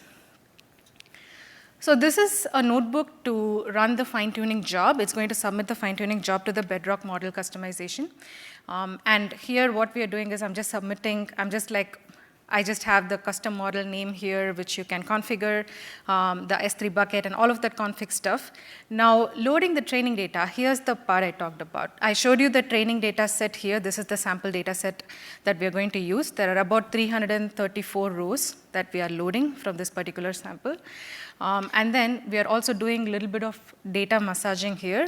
So this is a notebook to run the fine-tuning job. It's going to submit the fine-tuning job to the Bedrock model customization. And here what we are doing is I just have the custom model name here, which you can configure, the S3 bucket, and all of that config stuff. Now, loading the training data, here's the part I talked about. I showed you the training data set here. This is the sample data set that we are going to use. There are about 334 rows that we are loading from this particular sample. And then we are also doing a little bit of data massaging here.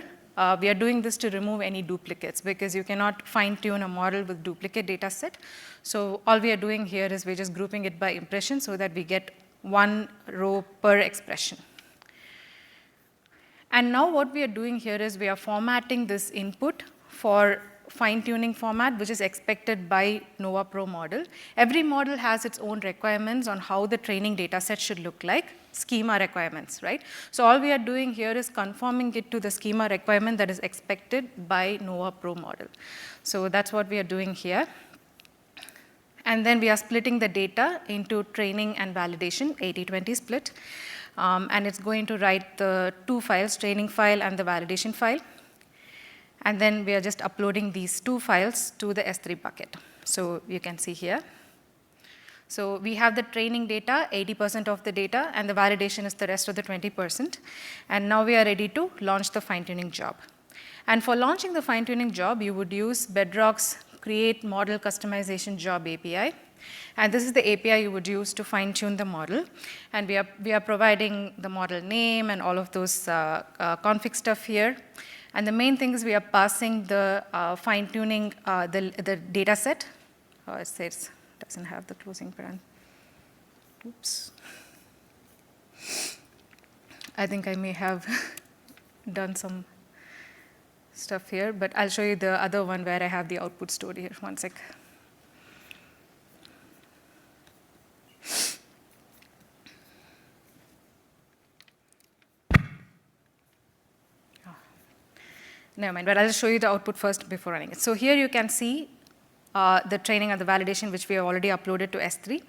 We are doing this to remove any duplicates because you cannot fine-tune a model with duplicate data set. So all we are doing here is we're just grouping it by impression so that we get one row per expression. And now what we are doing here is we are formatting this input for fine-tuning format, which is expected by Nova Pro model. Every model has its own requirements on how the training data set should look like, schema requirements, right? So all we are doing here is conforming it to the schema requirement that is expected by Nova Pro model. So that's what we are doing here. And then we are splitting the data into training and validation, 80-20 split. And it's going to write the two files, training file and the validation file. And then we are just uploading these two files to the S3 bucket. So you can see here. So we have the training data, 80% of the data, and the validation is the rest of the 20%. And now we are ready to launch the fine-tuning job. And for launching the fine-tuning job, you would use Bedrock's Create Model Customization Job API. And this is the API you would use to fine-tune the model. And we are providing the model name and all of those config stuff here. And the main thing is we are passing the fine-tuning, the data set. It says it doesn't have the closing parent. Oops. I think I may have done some stuff here, but I'll show you the other one where I have the output stored here. One sec. Never mind, but I'll show you the output first before running it. So here you can see the training and the validation, which we have already uploaded to S3.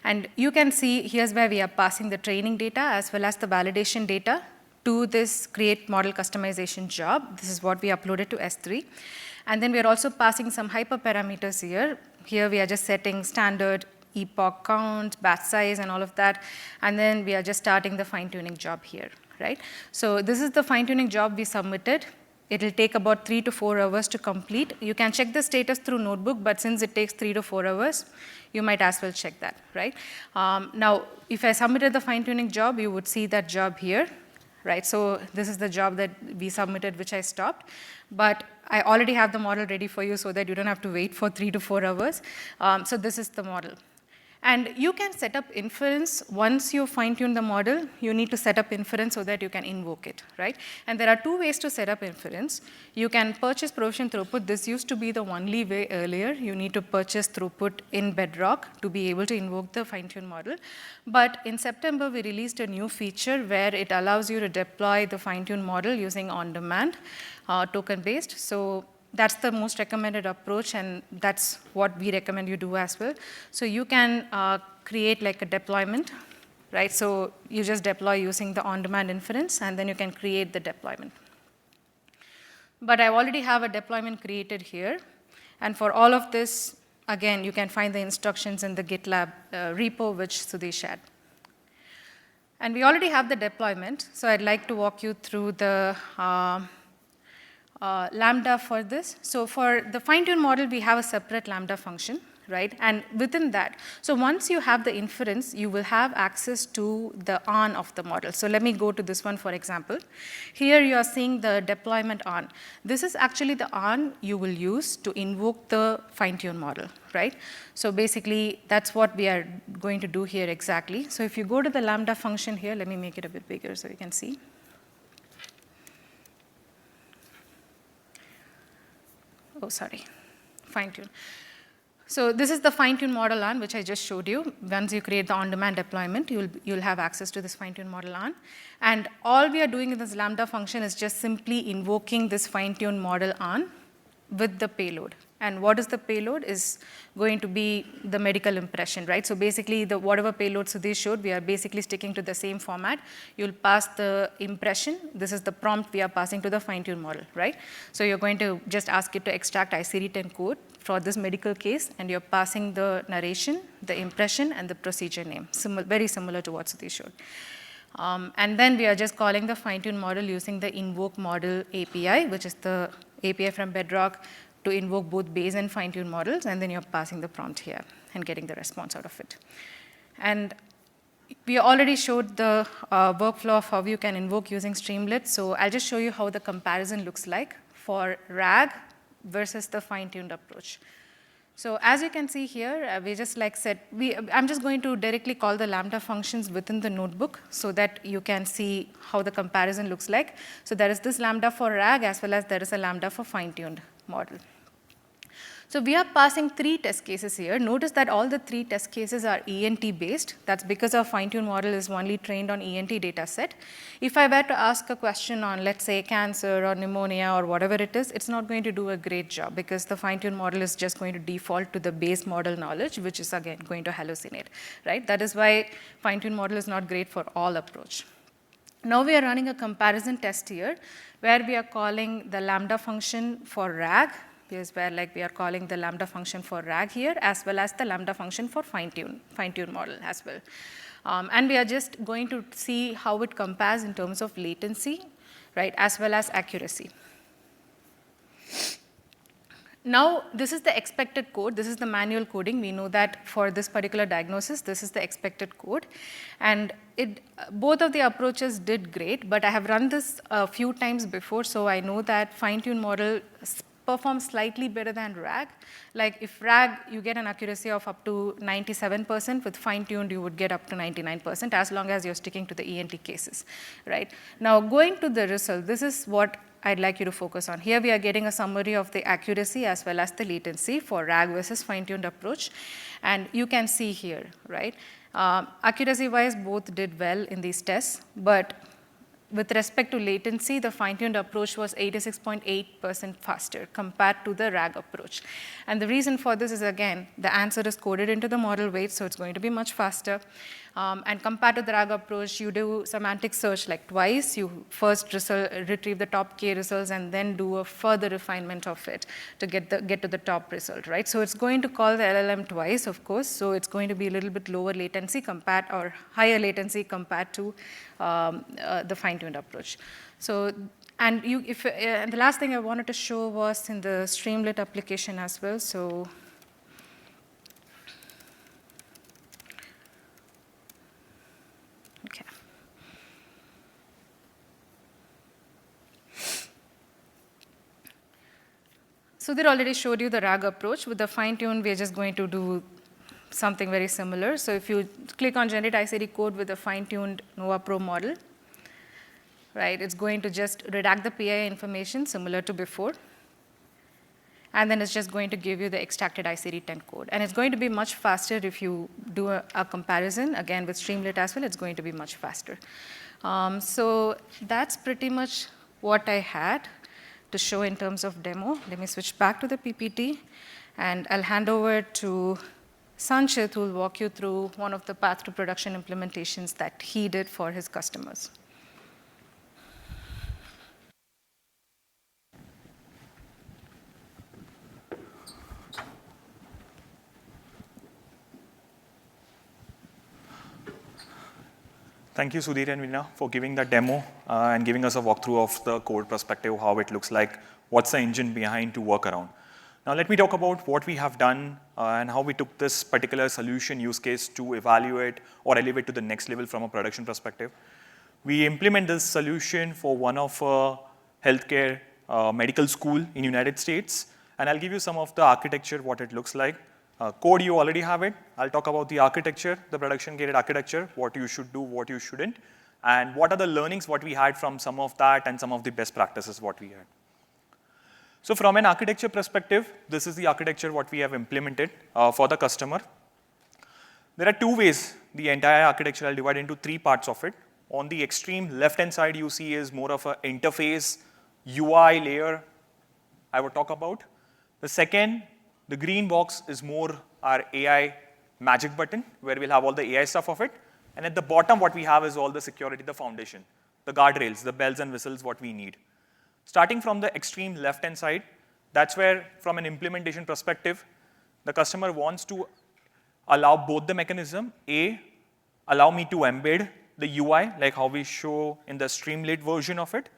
And you can see here's where we are passing the training data as well as the validation data to this create model customization job. This is what we uploaded to S3. And then we are also passing some hyperparameters here. Here we are just setting standard epoch count, batch size, and all of that. And then we are just starting the fine-tuning job here, right? So this is the fine-tuning job we submitted It'll take about 3 to 4 hours to complete. You can check the status through Notebook, but since it takes 3 to 4 hours, you might as well check that, right? Now, if I submitted the fine-tuning job, you would see that job here, right? So this is the job that we submitted, which I stopped. But I already have the model ready for you so that you don't have to wait for 3 to 4 hours. So this is the model. And you can set up inference. Once you fine-tune the model, you need to set up inference so that you can invoke it, right? And there are 2 ways to set up inference. You can purchase provision throughput. This used to be the only way earlier. You need to purchase throughput in Bedrock to be able to invoke the fine-tune model. But in September, we released a new feature where it allows you to deploy the fine-tune model using on-demand, token-based. So that's the most recommended approach, and that's what we recommend you do as well. So you can create like a deployment, right? So you just deploy using the on-demand inference, and then you can create the deployment. But I already have a deployment created here. And for all of this, again, you can find the instructions in the GitLab repo, which Sudhi shared. And we already have the deployment, so I'd like to walk you through the Lambda for this. So for the fine-tune model, we have a separate Lambda function, right? And within that, so once you have the inference, you will have access to the on of the model. So let me go to this one, for example. Here you are seeing the deployment on. This is actually the on you will use to invoke the fine-tune model, right? So basically, that's what we are going to do here exactly. So if you go to the Lambda function here, let me make it a bit bigger so you can see. Oh, sorry, fine-tune. So this is the fine-tune model on, which I just showed you. Once you create the on-demand deployment, you'll have access to this fine-tune model on. And all we are doing in this Lambda function is just simply invoking this fine-tune model on with the payload. And what is the payload is going to be the medical impression, right? So basically, whatever payload Sudhi showed, we are basically sticking to the same format. You'll pass the impression. This is the prompt we are passing to the fine-tune model, right? So you're going to just ask it to extract ICD-10 code for this medical case, and you're passing the narration, the impression, and the procedure name, very similar to what Sudhi showed. And then we are just calling the fine-tune model using the invoke model API, which is the API from Bedrock, to invoke both base and fine-tune models, and then you're passing the prompt here and getting the response out of it. And we already showed the workflow of how you can invoke using Streamlit, so I'll just show you how the comparison looks like for RAG versus the fine-tuned approach. So as you can see here, we just like said, I'm just going to directly call the Lambda functions within the notebook so that you can see how the comparison looks like. So there is this Lambda for RAG as well as there is a Lambda for fine-tuned model. So we are passing 3 test cases here. Notice that all the 3 test cases are ENT based. That's because our fine-tune model is only trained on ENT data set. If I were to ask a question on, let's say, cancer or pneumonia or whatever it is, it's not going to do a great job because the fine-tune model is just going to default to the base model knowledge, which is again going to hallucinate, right? That is why fine-tune model is not great for all approach. Now we are running a comparison test here where we are calling the Lambda function for RAG. Here's where we are calling the Lambda function for RAG here, as well as the Lambda function for fine-tune model as well. And we are just going to see how it compares in terms of latency, right, as well as accuracy. Now, this is the expected code. This is the manual coding. We know that for this particular diagnosis, this is the expected code. And both of the approaches did great, but I have run this a few times before, so I know that fine-tune model performs slightly better than RAG. Like if RAG, you get an accuracy of up to 97%, with fine-tuned, you would get up to 99%, as long as you're sticking to the ENT cases, right? Now, going to the result, this is what I'd like you to focus on. Here we are getting a summary of the accuracy as well as the latency for RAG versus fine-tuned approach. And you can see here, right? Accuracy-wise, both did well in these tests, but with respect to latency, the fine-tuned approach was 86.8% faster compared to the RAG approach. And the reason for this is, again, the answer is coded into the model weight, so it's going to be much faster. And compared to the RAG approach, you do semantic search like twice. You first retrieve the top K results and then do a further refinement of it to get to the top result, right? So it's going to call the LLM twice, of course. So it's going to be a little bit lower latency or higher latency compared to the fine-tuned approach. So, and the last thing I wanted to show was in the Streamlit application as well. So. Okay. So they already showed you the RAG approach. With the fine-tune, we're just going to do something very similar. So if you click on generate ICD code with a fine-tuned Nova Pro model, right, it's going to just redact the PI information similar to before. And then it's just going to give you the extracted ICD-10 code. And it's going to be much faster if you do a comparison. Again, with Streamlit as well, it's going to be much faster. So that's pretty much what I had to show in terms of demo. Let me switch back to the PPT. And I'll hand over to Sanchit, who will walk you through one of the path to production implementations that he did for his customers. Thank you, Sudhir and Veena, for giving the demo and giving us a walkthrough of the code perspective, how it looks like, what's the engine behind to work around. Now, let me talk about what we have done and how we took this particular solution use case to evaluate or elevate to the next level from a production perspective. We implement this solution for one of healthcare medical school in United States, and I'll give you some of the architecture, what it looks like. Code, you already have it. I'll talk about the architecture, the production-gated architecture, what you should do, what you shouldn't, and what are the learnings, what we had from some of that, and some of the best practices, what we had. So from an architecture perspective, this is the architecture what we have implemented for the customer. There are two ways the entire architecture. I'll divide into three parts of it. On the extreme left-hand side, you see is more of an interface UI layer I would talk about. The second, the green box, is more our AI magic button, where we'll have all the AI stuff of it. And at the bottom, what we have is all the security, the foundation, the guardrails, the bells and whistles, what we need. Starting from the extreme left-hand side, that's where, from an implementation perspective, the customer wants to allow both the mechanism. Allow me to embed the UI, like how we show in the Streamlit version of it.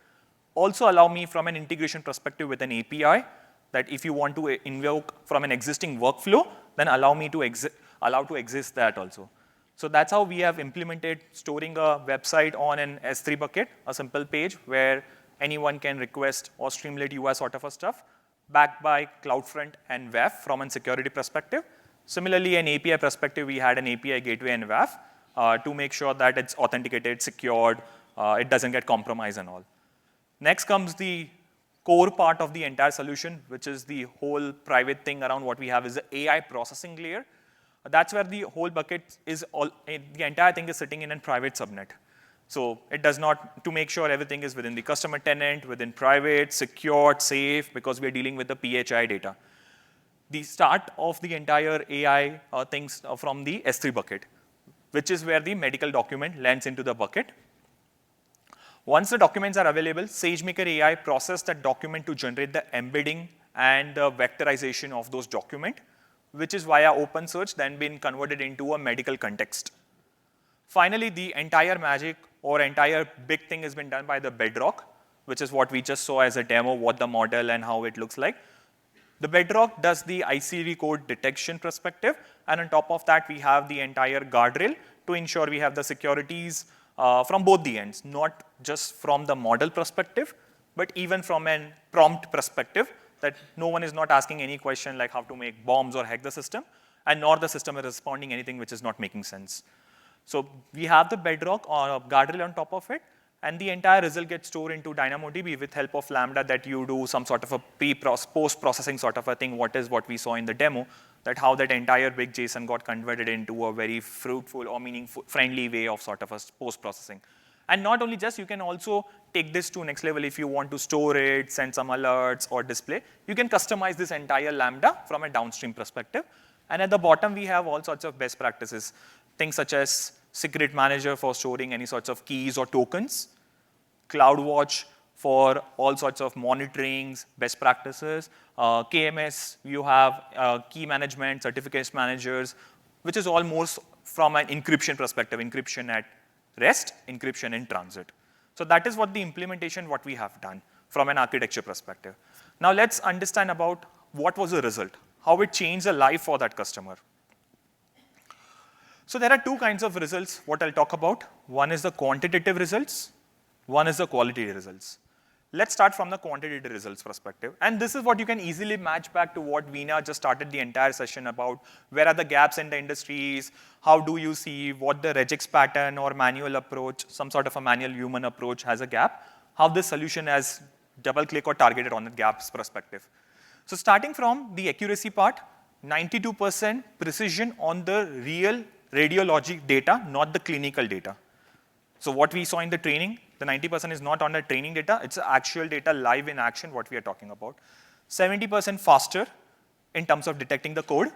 Also allow me from an integration perspective with an API, that if you want to invoke from an existing workflow, then allow to exist that also. So that's how we have implemented storing a website on an S3 bucket, a simple page where anyone can request or Streamlit UI sort of a stuff, backed by CloudFront and WAF from a security perspective. Similarly, an API perspective, we had an API gateway and WAF to make sure that it's authenticated, secured, it doesn't get compromised and all. Next comes the core part of the entire solution, which is the whole private thing around what we have is the AI processing layer. That's where the whole bucket is, the entire thing is sitting in a private subnet. So it does not, to make sure everything is within the customer tenant, within private, secured, safe, because we are dealing with the PHI data. The start of the entire AI things from the S3 bucket, which is where the medical document lands into the bucket. Once the documents are available, SageMaker AI processes that document to generate the embedding and the vectorization of those documents, which is via OpenSearch then been converted into a medical context. Finally, the entire magic or entire big thing has been done by the Bedrock, which is what we just saw as a demo, what the model and how it looks like. The Bedrock does the ICD code detection perspective, and on top of that, we have the entire guardrail to ensure we have the securities from both the ends, not just from the model perspective, but even from a prompt perspective, that no one is not asking any question like how to make bombs or hack the system, and nor the system is responding anything which is not making sense. So we have the Bedrock or guardrail on top of it, and the entire result gets stored into DynamoDB with help of Lambda, that you do some sort of a post-processing sort of a thing, what we saw in the demo, that how that entire big JSON got converted into a very fruitful or meaningful, friendly way of sort of a post-processing. And not only just, you can also take this to next level if you want to store it, send some alerts or display. You can customize this entire Lambda from a downstream perspective. And at the bottom, we have all sorts of best practices, things such as Secret Manager for storing any sorts of keys or tokens, CloudWatch for all sorts of monitorings, best practices, KMS, you have key management, certificates managers, which is almost from an encryption perspective, encryption at rest, encryption in transit. So that is what the implementation, what we have done from an architecture perspective. Now let's understand about what was the result, how it changed the life for that customer. So there are two kinds of results, what I'll talk about. One is the quantitative results, one is the qualitative results. Let's start from the quantitative results perspective. And this is what you can easily match back to what Veena just started the entire session about. Where are the gaps in the industries? How do you see what the regex pattern or manual approach, some sort of a manual human approach has a gap? How this solution has double-click or targeted on the gaps perspective. So starting from the accuracy part, 92% precision on the real radiologic data, not the clinical data. So what we saw in the training, the 90% is not on the training data, it's actual data live in action, what we are talking about. 70% faster in terms of detecting the code.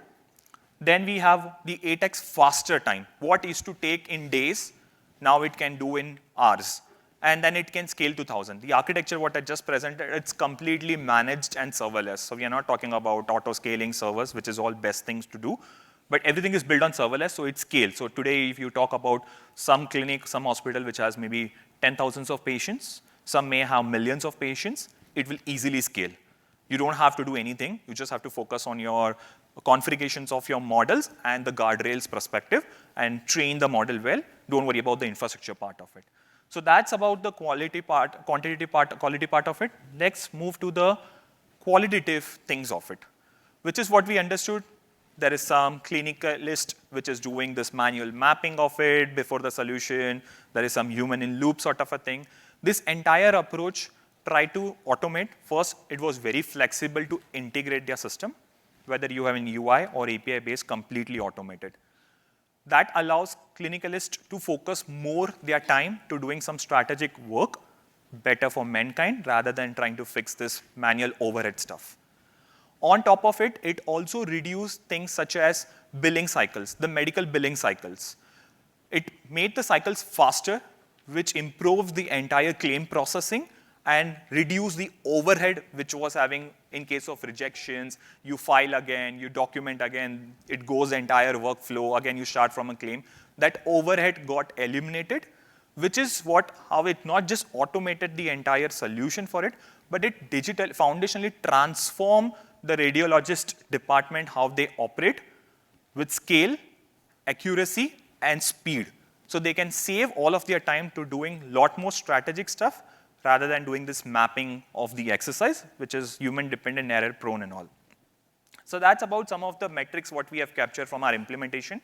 Then we have the 8x faster time. What used to take in days, now it can do in hours. And then it can scale to 1,000. The architecture, what I just presented, it's completely managed and serverless. So we are not talking about auto-scaling servers, which is all best things to do. But everything is built on serverless, so it scales. So today, if you talk about some clinic, some hospital which has maybe 10,000s of patients, some may have millions of patients, it will easily scale. You don't have to do anything. You just have to focus on your configurations of your models and the guardrails perspective and train the model well. Don't worry about the infrastructure part of it. So that's about the quality part, quantitative part, quality part of it. Next, move to the qualitative things of it, which is what we understood. There is some clinicalist which is doing this manual mapping of it before the solution. There is some human in loop sort of a thing. This entire approach tried to automate. First, it was very flexible to integrate their system, whether you have an UI or API-based, completely automated. That allows clinicalists to focus more their time to doing some strategic work, better for mankind, rather than trying to fix this manual overhead stuff. On top of it, it also reduced things such as billing cycles, the medical billing cycles. It made the cycles faster, which improved the entire claim processing and reduced the overhead which was having in case of rejections. You file again, you document again, it goes entire workflow, again you start from a claim. That overhead got eliminated, which is how it not just automated the entire solution for it, but it foundationally transformed the radiologist department, how they operate with scale, accuracy, and speed. So they can save all of their time to doing a lot more strategic stuff rather than doing this mapping of the exercise, which is human-dependent, error-prone and all. So that's about some of the metrics what we have captured from our implementation.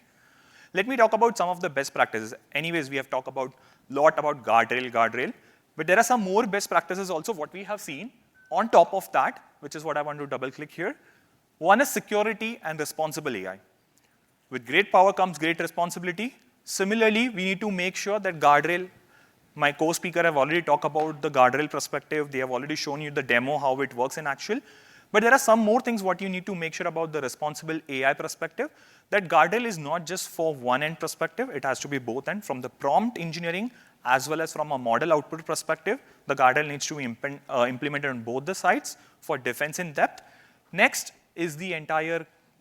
Let me talk about some of the best practices. Anyways, we have talked about a lot about guardrail, but there are some more best practices also what we have seen. On top of that, which is what I want to double-click here, one is security and responsible AI. With great power comes great responsibility. Similarly, we need to make sure that guardrail, my co-speaker have already talked about the guardrail perspective. They have already shown you the demo, how it works in actual. But there are some more things what you need to make sure about the responsible AI perspective. That guardrail is not just for one end perspective. It has to be both end, from the prompt engineering as well as from a model output perspective. The guardrail needs to be implemented on both the sides for defense in depth. Next is the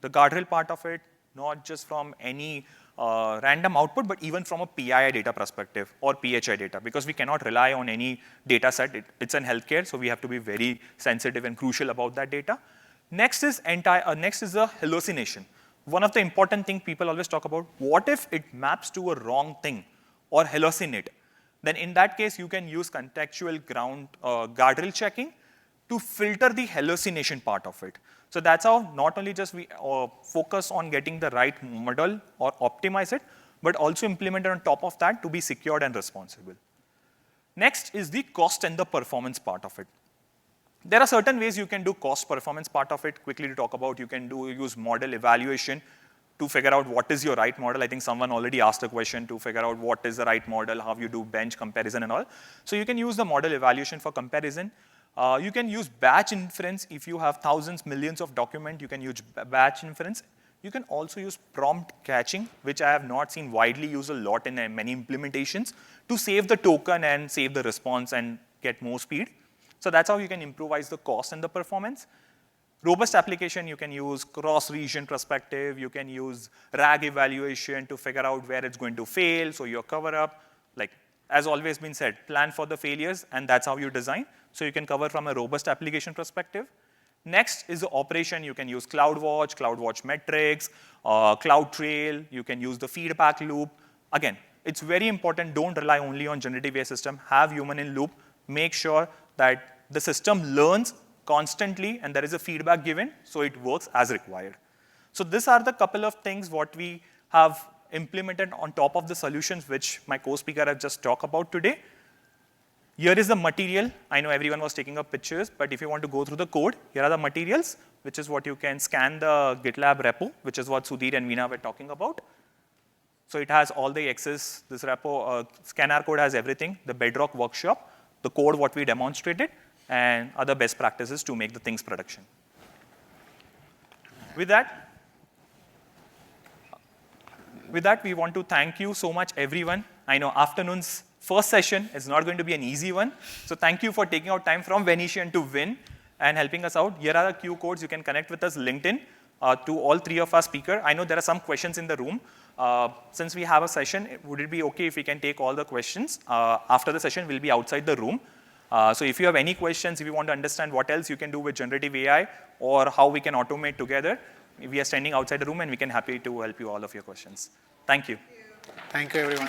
guardrail part of it, not just from any random output, but even from a PII data perspective or PHI data, because we cannot rely on any data set. It's in healthcare, so we have to be very sensitive and crucial about that data. Next is the hallucination. One of the important things people always talk about, what if it maps to a wrong thing or hallucinate? Then in that case, you can use contextual guardrail checking to filter the hallucination part of it. So that's how not only just we focus on getting the right model or optimize it, but also implement it on top of that to be secured and responsible. Next is the cost and the performance part of it. There are certain ways you can do cost performance part of it. Quickly to talk about, you can use model evaluation to figure out what is your right model. I think someone already asked a question to figure out what is the right model, how you do bench comparison and all. So you can use the model evaluation for comparison. You can use batch inference. If you have thousands, millions of documents, you can use batch inference You can also use prompt catching, which I have not seen widely used a lot in many implementations, to save the token and save the response and get more speed. So that's how you can improvise the cost and the performance. Robust application, you can use cross-region perspective. You can use RAG evaluation to figure out where it's going to fail, so your cover-up. Like, as always been said, plan for the failures, and that's how you design. So you can cover from a robust application perspective. Next is the operation. You can use CloudWatch metrics, CloudTrail. You can use the feedback loop. Again, it's very important, don't rely only on generative AI system. Have human in loop. Make sure that the system learns constantly and there is a feedback given, so it works as required. So these are the couple of things what we have implemented on top of the solutions which my co-speaker has just talked about today. Here is the material. I know everyone was taking up pictures, but if you want to go through the code, here are the materials, which is what you can scan the GitLab repo, which is what Sudhir and Veena were talking about. So it has all the access. This repo, scanner code has everything, the Bedrock workshop, the code what we demonstrated, and other best practices to make the things production. With that, we want to thank you so much, everyone. I know afternoon's first session is not going to be an easy one. So thank you for taking out time from Venetian to Win and helping us out. Here are the Q codes. You can connect with us LinkedIn to all three of our speakers. I know there are some questions in the room. Since we have a session, would it be okay if we can take all the questions? After the session, we'll be outside the room. So if you have any questions, if you want to understand what else you can do with generative AI or how we can automate together, we are standing outside the room and we can happy to help you all of your questions. Thank you. Thank you, everyone.